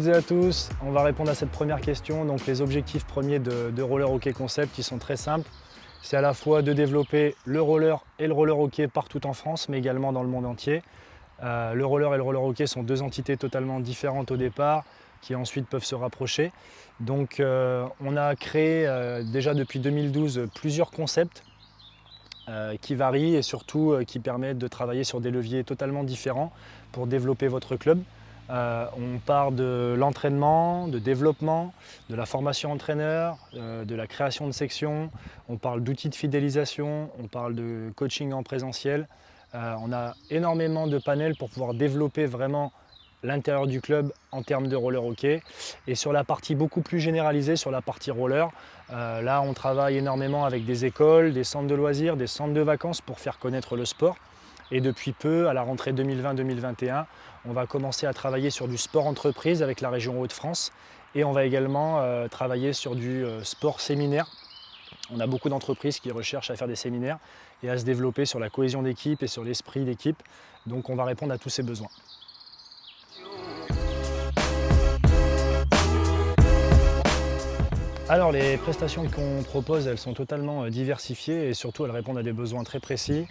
toutes et à tous, on va répondre à cette première question. Donc les objectifs premiers de Roller Hockey Concept qui sont très simples. C'est à la fois de développer le roller et le roller hockey partout en France, mais également dans le monde entier. Le roller et le roller hockey sont deux entités totalement différentes au départ, qui ensuite peuvent se rapprocher. Donc on a créé déjà depuis 2012 plusieurs concepts qui varient et surtout qui permettent de travailler sur des leviers totalement différents pour développer votre club. On part de l'entraînement, de développement, de la formation entraîneur, de la création de sections, on parle d'outils de fidélisation, on parle de coaching en présentiel. On a énormément de panels pour pouvoir développer vraiment l'intérieur du club en termes de roller hockey. Et sur la partie beaucoup plus généralisée, sur la partie roller, là on travaille énormément avec des écoles, des centres de loisirs, des centres de vacances pour faire connaître le sport. Et depuis peu, à la rentrée 2020-2021, on va commencer à travailler sur du sport entreprise avec la région Hauts-de-France et on va également travailler sur du sport séminaire. On a beaucoup d'entreprises qui recherchent à faire des séminaires et à se développer sur la cohésion d'équipe et sur l'esprit d'équipe. Donc on va répondre à tous ces besoins. Alors les prestations qu'on propose, elles sont totalement diversifiées et surtout elles répondent à des besoins très précis.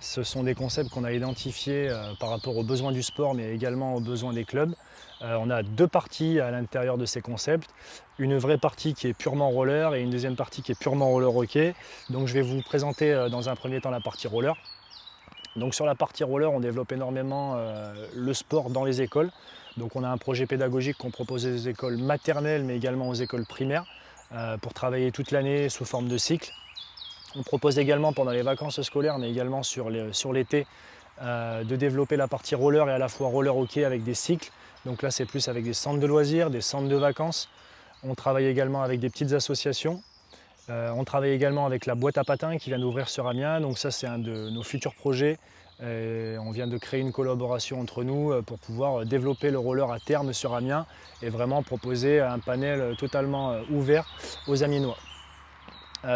Ce sont des concepts qu'on a identifiés par rapport aux besoins du sport mais également aux besoins des clubs. On a deux parties à l'intérieur de ces concepts. Une vraie partie qui est purement roller et une deuxième partie qui est purement roller hockey. Donc je vais vous présenter dans un premier temps la partie roller. Donc sur la partie roller, on développe énormément le sport dans les écoles. Donc on a un projet pédagogique qu'on propose aux écoles maternelles mais également aux écoles primaires pour travailler toute l'année sous forme de cycle. On propose également pendant les vacances scolaires, mais également sur l'été, de développer la partie roller et à la fois roller hockey avec des cycles. Donc là, c'est plus avec des centres de loisirs, des centres de vacances. On travaille également avec des petites associations. On travaille également avec la boîte à patins qui vient d'ouvrir sur Amiens. Donc ça, c'est un de nos futurs projets. On vient de créer une collaboration entre nous pour pouvoir développer le roller à terme sur Amiens et vraiment proposer un panel totalement ouvert aux Amiénois.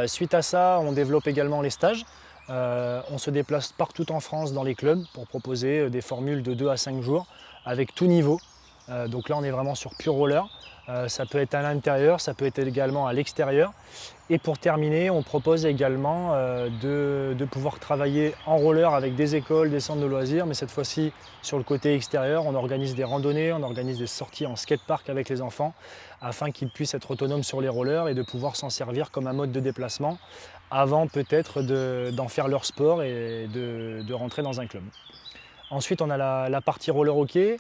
Suite à ça, on développe également les stages. On se déplace partout en France dans les clubs pour proposer des formules de 2 à 5 jours avec tout niveau. Donc là, on est vraiment sur pure roller. Ça peut être à l'intérieur, ça peut être également à l'extérieur. Et pour terminer, on propose également de pouvoir travailler en roller avec des écoles, des centres de loisirs, mais cette fois-ci sur le côté extérieur, on organise des randonnées, on organise des sorties en skatepark avec les enfants afin qu'ils puissent être autonomes sur les rollers et de pouvoir s'en servir comme un mode de déplacement avant peut-être d'en faire leur sport et de rentrer dans un club. Ensuite, on a la partie roller hockey.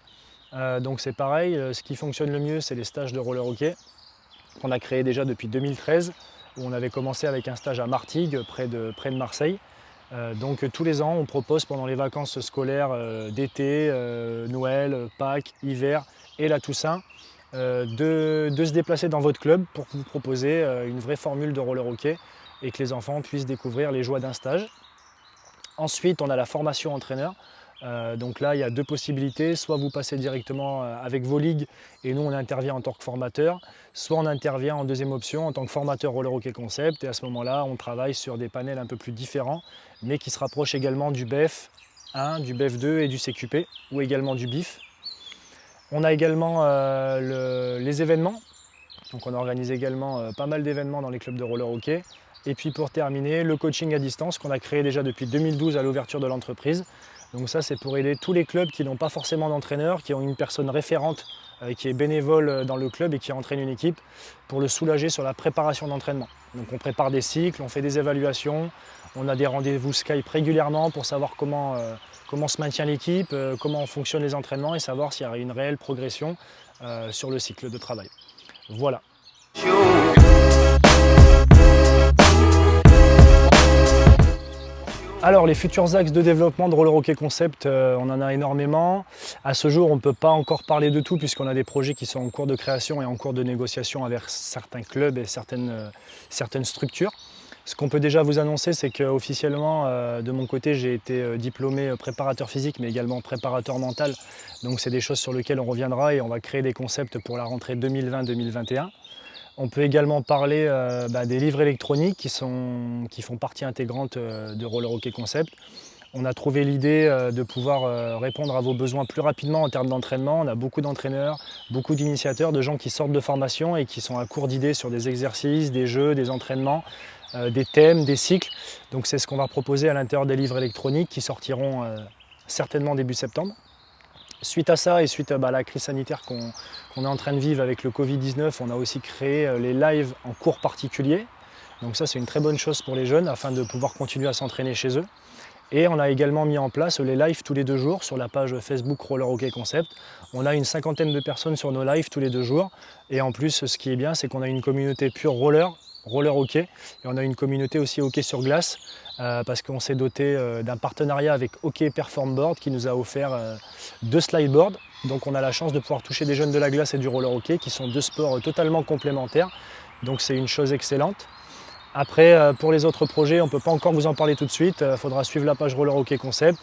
Donc c'est pareil, ce qui fonctionne le mieux, c'est les stages de roller hockey qu'on a créé déjà depuis 2013, où on avait commencé avec un stage à Martigues, près de Marseille. Donc tous les ans, on propose pendant les vacances scolaires d'été, Noël, Pâques, hiver et la Toussaint, de se déplacer dans votre club pour vous proposer une vraie formule de roller hockey et que les enfants puissent découvrir les joies d'un stage. Ensuite, on a la formation entraîneur. Donc là, il y a deux possibilités. Soit vous passez directement avec vos ligues et nous, on intervient en tant que formateur. Soit on intervient en deuxième option en tant que formateur roller hockey concept. Et à ce moment-là, on travaille sur des panels un peu plus différents, mais qui se rapprochent également du BEF 1, du BEF 2 et du CQP, ou également du BIF. On a également les événements. Donc on organise également pas mal d'événements dans les clubs de roller hockey. Et puis pour terminer, le coaching à distance qu'on a créé déjà depuis 2012 à l'ouverture de l'entreprise. Donc ça, c'est pour aider tous les clubs qui n'ont pas forcément d'entraîneur, qui ont une personne référente qui est bénévole dans le club et qui entraîne une équipe, pour le soulager sur la préparation d'entraînement. Donc on prépare des cycles, on fait des évaluations, on a des rendez-vous Skype régulièrement pour savoir comment se maintient l'équipe, comment fonctionnent les entraînements et savoir s'il y a une réelle progression sur le cycle de travail. Voilà. Alors les futurs axes de développement de Roller Hockey Concept, on en a énormément. À ce jour, on ne peut pas encore parler de tout puisqu'on a des projets qui sont en cours de création et en cours de négociation avec certains clubs et certaines structures. Ce qu'on peut déjà vous annoncer, c'est qu'officiellement, de mon côté, j'ai été diplômé préparateur physique, mais également préparateur mental. Donc c'est des choses sur lesquelles on reviendra et on va créer des concepts pour la rentrée 2020-2021. On peut également parler des livres électroniques qui font partie intégrante de Roller Hockey Concept. On a trouvé l'idée de pouvoir répondre à vos besoins plus rapidement en termes d'entraînement. On a beaucoup d'entraîneurs, beaucoup d'initiateurs, de gens qui sortent de formation et qui sont à court d'idées sur des exercices, des jeux, des entraînements, des thèmes, des cycles. Donc c'est ce qu'on va proposer à l'intérieur des livres électroniques qui sortiront certainement début septembre. Suite à ça et suite à la crise sanitaire qu'on est en train de vivre avec le Covid-19, on a aussi créé les lives en cours particuliers. Donc ça c'est une très bonne chose pour les jeunes afin de pouvoir continuer à s'entraîner chez eux. Et on a également mis en place les lives tous les 2 jours sur la page Facebook Roller Hockey Concept. On a une 50aine de personnes sur nos lives tous les 2 jours. Et en plus, ce qui est bien, c'est qu'on a une communauté pure roller hockey. Et on a une communauté aussi hockey sur glace parce qu'on s'est doté d'un partenariat avec Hockey Perform Board qui nous a offert 2 slideboards. Donc on a la chance de pouvoir toucher des jeunes de la glace et du roller hockey qui sont 2 sports totalement complémentaires. Donc c'est une chose excellente. Après, pour les autres projets, on ne peut pas encore vous en parler tout de suite. Il faudra suivre la page Roller Hockey Concept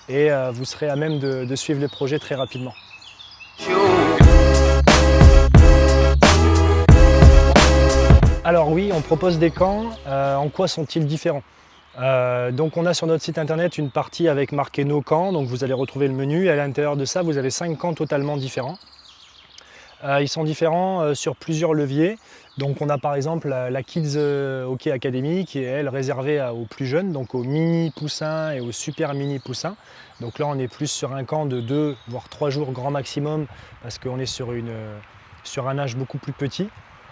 et vous serez à même de suivre les projets très rapidement. Alors oui, on propose des camps. En quoi sont-ils différents? Donc on a sur notre site internet une partie avec marqué nos camps, donc vous allez retrouver le menu et à l'intérieur de ça vous avez 5 camps totalement différents. Ils sont différents sur plusieurs leviers. Donc on a par exemple la Kids Hockey Academy qui est elle réservée aux plus jeunes, donc aux mini poussins et aux super mini poussins. Donc là on est plus sur un camp de 2 voire 3 jours grand maximum parce qu'on est sur un âge beaucoup plus petit.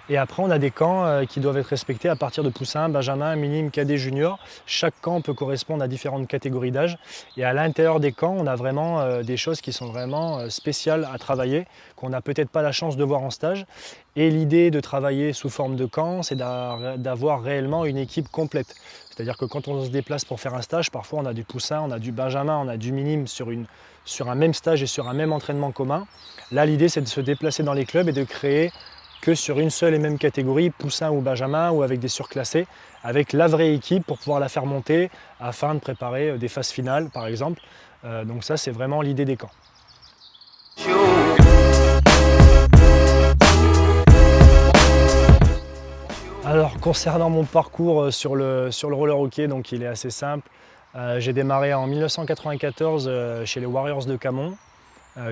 Et après, on a des camps qui doivent être respectés à partir de poussins, benjamin, minime, cadet, junior. Chaque camp peut correspondre à différentes catégories d'âge. Et à l'intérieur des camps, on a vraiment des choses qui sont vraiment spéciales à travailler, qu'on n'a peut-être pas la chance de voir en stage. Et l'idée de travailler sous forme de camp, c'est d'avoir réellement une équipe complète. C'est-à-dire que quand on se déplace pour faire un stage, parfois on a du poussin, on a du benjamin, on a du minime sur un même stage et sur un même entraînement commun. Là, l'idée, c'est de se déplacer dans les clubs et de créer que sur une seule et même catégorie, poussin ou benjamin, ou avec des surclassés, avec la vraie équipe pour pouvoir la faire monter afin de préparer des phases finales, par exemple. Donc ça, c'est vraiment l'idée des camps. Alors, concernant mon parcours sur le roller hockey, donc il est assez simple. J'ai démarré en 1994 chez les Warriors de Camon,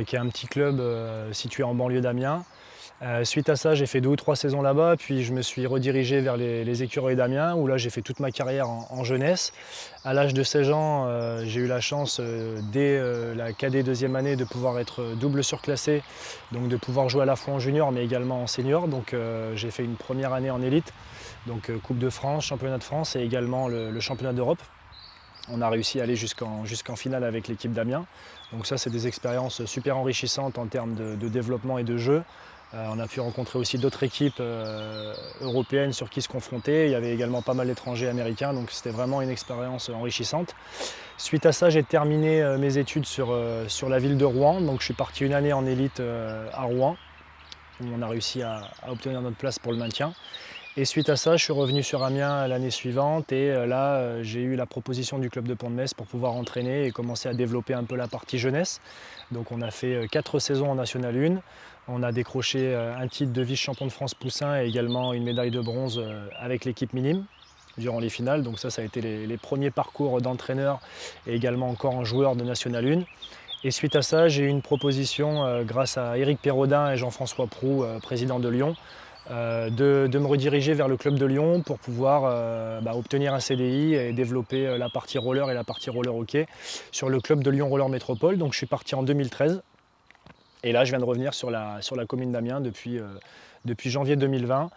qui est un petit club situé en banlieue d'Amiens. Suite à ça, j'ai fait 2 ou 3 saisons là-bas, puis je me suis redirigé vers les écureuils d'Amiens, où là j'ai fait toute ma carrière en jeunesse. À l'âge de 16 ans, j'ai eu la chance, dès la cadet 2e année, de pouvoir être double surclassé, donc de pouvoir jouer à la fois en junior, mais également en senior. Donc j'ai fait une première année en élite, donc Coupe de France, Championnat de France et également le Championnat d'Europe. On a réussi à aller jusqu'en finale avec l'équipe d'Amiens. Donc ça, c'est des expériences super enrichissantes en termes de développement et de jeu. On a pu rencontrer aussi d'autres équipes européennes sur qui se confronter. Il y avait également pas mal d'étrangers américains, donc c'était vraiment une expérience enrichissante. Suite à ça, j'ai terminé mes études sur la ville de Rouen. Donc je suis parti une année en élite à Rouen, où on a réussi à obtenir notre place pour le maintien. Et suite à ça, je suis revenu sur Amiens l'année suivante et là, j'ai eu la proposition du club de Pont-de-Metz pour pouvoir entraîner et commencer à développer un peu la partie jeunesse. Donc on a fait 4 saisons en National 1. On a décroché un titre de vice-champion de France poussin et également une médaille de bronze avec l'équipe minime durant les finales. Donc ça a été les premiers parcours d'entraîneur et également encore en joueur de National 1. Et suite à ça, j'ai eu une proposition grâce à Éric Perraudin et Jean-François Proux, président de Lyon, de me rediriger vers le club de Lyon pour pouvoir obtenir un CDI et développer la partie roller et la partie roller hockey sur le club de Lyon Roller Métropole. Donc je suis parti en 2013 et là je viens de revenir sur la commune d'Amiens depuis janvier 2020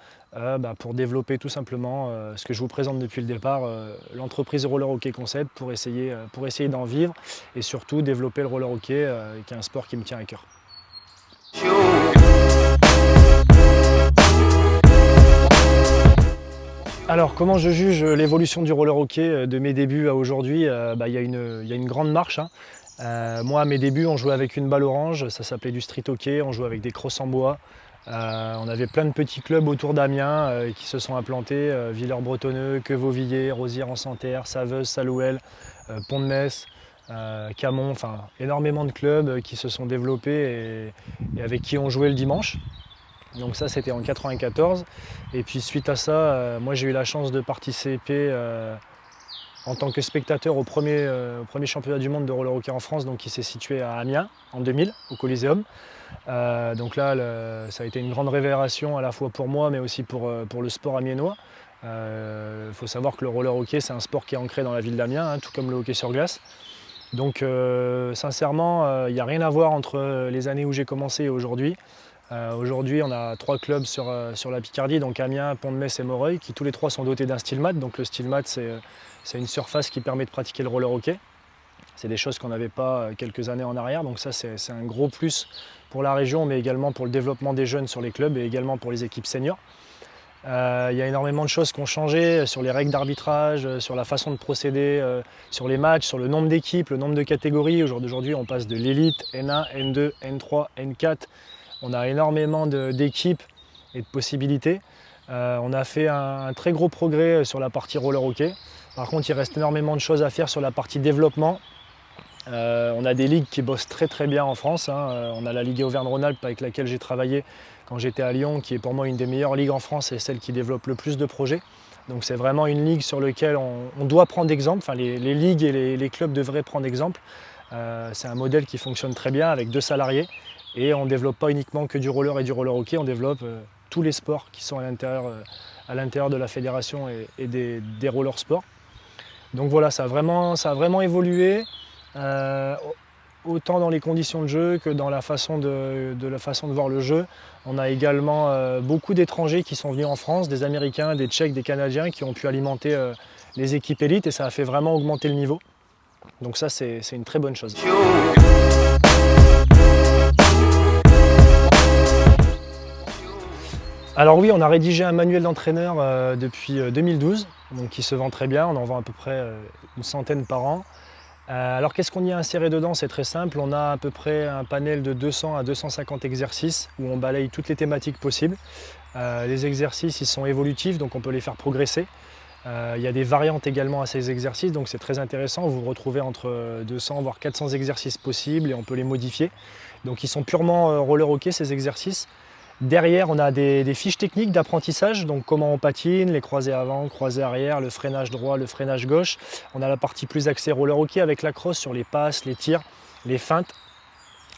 pour développer tout simplement ce que je vous présente depuis le départ, l'entreprise Roller Hockey Concept pour essayer d'en vivre et surtout développer le roller hockey qui est un sport qui me tient à cœur. Alors, comment je juge l'évolution du roller hockey de mes débuts à aujourd'hui? Il y a une grande marche. Moi, à mes débuts, on jouait avec une balle orange, ça s'appelait du street hockey, on jouait avec des crosses en bois. On avait plein de petits clubs autour d'Amiens qui se sont implantés, Villers-Bretonneux, Quevauvillers, Rosières-en-Santerre, Saveuse, Salouel, Pont-de-Metz, Camon, enfin énormément de clubs qui se sont développés et avec qui on jouait le dimanche. Donc ça, c'était en 94. Et puis suite à ça, moi j'ai eu la chance de participer en tant que spectateur au premier championnat du monde de roller hockey en France, donc qui s'est situé à Amiens en 2000 au Coliseum. Donc là, ça a été une grande révélation à la fois pour moi mais aussi pour le sport amiénois. Il faut savoir que le roller hockey, c'est un sport qui est ancré dans la ville d'Amiens, hein, tout comme le hockey sur glace. Donc sincèrement, il n'y a rien à voir entre les années où j'ai commencé et aujourd'hui. Aujourd'hui, on a 3 clubs sur la Picardie, donc Amiens, Pont-de-Metz et Moreuil, qui tous les 3 sont dotés d'un steel-mat. Donc le steel-mat, c'est une surface qui permet de pratiquer le roller hockey. C'est des choses qu'on n'avait pas quelques années en arrière, donc ça c'est un gros plus pour la région, mais également pour le développement des jeunes sur les clubs et également pour les équipes seniors. Il y a énormément de choses qui ont changé sur les règles d'arbitrage, sur la façon de procéder, sur les matchs, sur le nombre d'équipes, le nombre de catégories. Aujourd'hui, on passe de l'élite, N1, N2, N3, N4. On a énormément d'équipes et de possibilités. On a fait un très gros progrès sur la partie roller hockey. Par contre, il reste énormément de choses à faire sur la partie développement. On a des ligues qui bossent très bien en France, hein. On a la Ligue Auvergne-Rhône-Alpes avec laquelle j'ai travaillé quand j'étais à Lyon, qui est pour moi une des meilleures ligues en France et celle qui développe le plus de projets. Donc c'est vraiment une ligue sur laquelle on doit prendre exemple, enfin les ligues et les clubs devraient prendre exemple. C'est un modèle qui fonctionne très bien avec 2 salariés et on ne développe pas uniquement que du roller et du roller hockey, on développe tous les sports qui sont à l'intérieur de la fédération et des roller sports. Donc voilà, ça a vraiment évolué. Autant dans les conditions de jeu que dans la façon de voir le jeu. On a également beaucoup d'étrangers qui sont venus en France, des Américains, des Tchèques, des Canadiens qui ont pu alimenter les équipes élites et ça a fait vraiment augmenter le niveau. Donc ça c'est une très bonne chose. Alors oui, on a rédigé un manuel d'entraîneur depuis 2012, donc qui se vend très bien, on en vend à peu près une centaine par an. Alors qu'est-ce qu'on y a inséré dedans? C'est très simple, on a à peu près un panel de 200 à 250 exercices où on balaye toutes les thématiques possibles. Les exercices ils sont évolutifs, donc on peut les faire progresser. Il y a des variantes également à ces exercices, donc c'est très intéressant. Vous vous retrouvez entre 200 voire 400 exercices possibles et on peut les modifier. Donc ils sont purement roller hockey ces exercices. Derrière, on a des fiches techniques d'apprentissage, donc comment on patine, les croisés avant, croisés arrière, le freinage droit, le freinage gauche. On a la partie plus axée roller hockey avec la crosse sur les passes, les tirs, les feintes,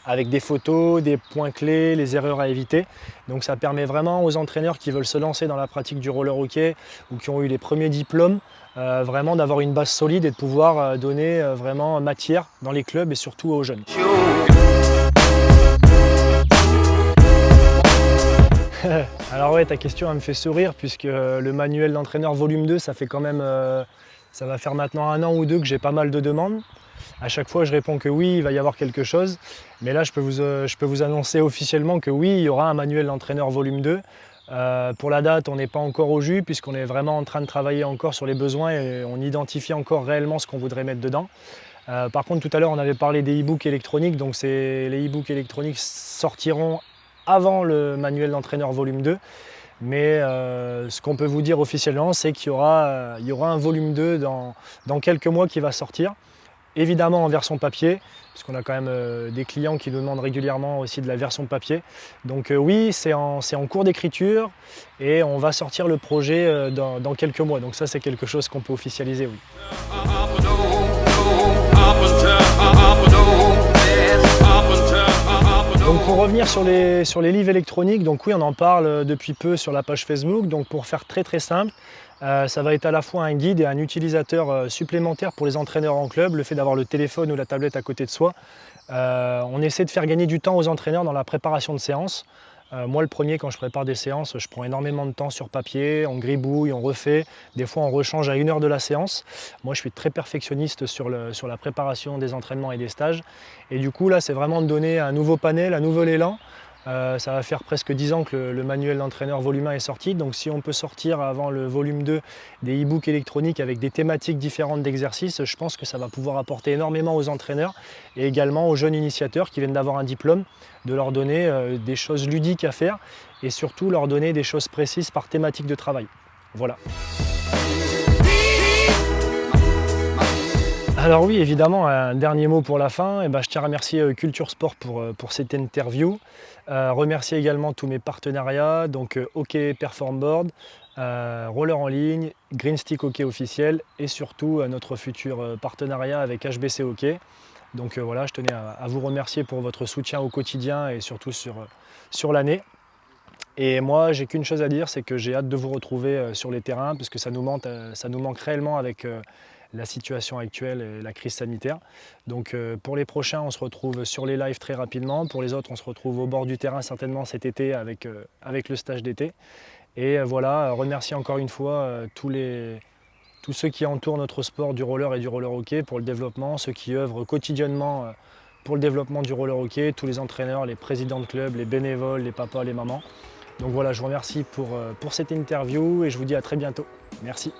avec des photos, des points clés, les erreurs à éviter. Donc ça permet vraiment aux entraîneurs qui veulent se lancer dans la pratique du roller hockey ou qui ont eu les premiers diplômes, vraiment d'avoir une base solide et de pouvoir donner vraiment matière dans les clubs et surtout aux jeunes. Alors ouais, ta question elle me fait sourire puisque le manuel d'entraîneur volume 2, ça fait quand même, ça va faire maintenant 1 an ou 2 que j'ai pas mal de demandes. À chaque fois je réponds que oui, il va y avoir quelque chose. Mais là je peux vous annoncer officiellement que oui, il y aura un manuel d'entraîneur volume 2. Pour la date, on n'est pas encore au jus puisqu'on est vraiment en train de travailler encore sur les besoins et on identifie encore réellement ce qu'on voudrait mettre dedans. Par contre, tout à l'heure on avait parlé des e-books électroniques, donc les e-books électroniques sortiront avant le manuel d'entraîneur volume 2. Mais ce qu'on peut vous dire officiellement, c'est qu'il y aura un volume 2 dans quelques mois qui va sortir. Évidemment en version papier, puisqu'on a quand même des clients qui nous demandent régulièrement aussi de la version papier. Donc oui, c'est en cours d'écriture et on va sortir le projet dans quelques mois. Donc ça, c'est quelque chose qu'on peut officialiser, oui. Donc pour revenir sur les livres électroniques, donc oui, on en parle depuis peu sur la page Facebook. Donc pour faire très simple, ça va être à la fois un guide et un utilisateur supplémentaire pour les entraîneurs en club. Le fait d'avoir le téléphone ou la tablette à côté de soi, on essaie de faire gagner du temps aux entraîneurs dans la préparation de séances. Moi le premier, quand je prépare des séances, je prends énormément de temps sur papier, on gribouille, on refait, des fois on rechange à 1 heure de la séance. Moi je suis très perfectionniste sur la préparation des entraînements et des stages. Et du coup là c'est vraiment de donner un nouveau panel, un nouvel élan. Ça va faire presque 10 ans que le manuel d'entraîneur volume 1 est sorti, donc si on peut sortir avant le volume 2 des e-books électroniques avec des thématiques différentes d'exercices, je pense que ça va pouvoir apporter énormément aux entraîneurs et également aux jeunes initiateurs qui viennent d'avoir un diplôme, de leur donner des choses ludiques à faire et surtout leur donner des choses précises par thématique de travail. Voilà. Alors oui, évidemment, un dernier mot pour la fin. Eh ben, je tiens à remercier Culture Sport pour cette interview. Remercier également tous mes partenariats, donc Hockey Performboard, Roller en ligne, Green Stick Hockey officiel et surtout notre futur partenariat avec HBC Hockey. Donc voilà, je tenais à vous remercier pour votre soutien au quotidien et surtout sur l'année. Et moi, j'ai qu'une chose à dire, c'est que j'ai hâte de vous retrouver sur les terrains, parce que ça nous manque réellement avec la situation actuelle et la crise sanitaire. Donc pour les prochains, on se retrouve sur les lives très rapidement. Pour les autres, on se retrouve au bord du terrain certainement cet été avec le stage d'été. Et voilà, remercier encore une fois tous ceux qui entourent notre sport du roller et du roller hockey pour le développement, ceux qui œuvrent quotidiennement pour le développement du roller hockey, tous les entraîneurs, les présidents de clubs, les bénévoles, les papas, les mamans. Donc voilà, je vous remercie pour cette interview et je vous dis à très bientôt. Merci.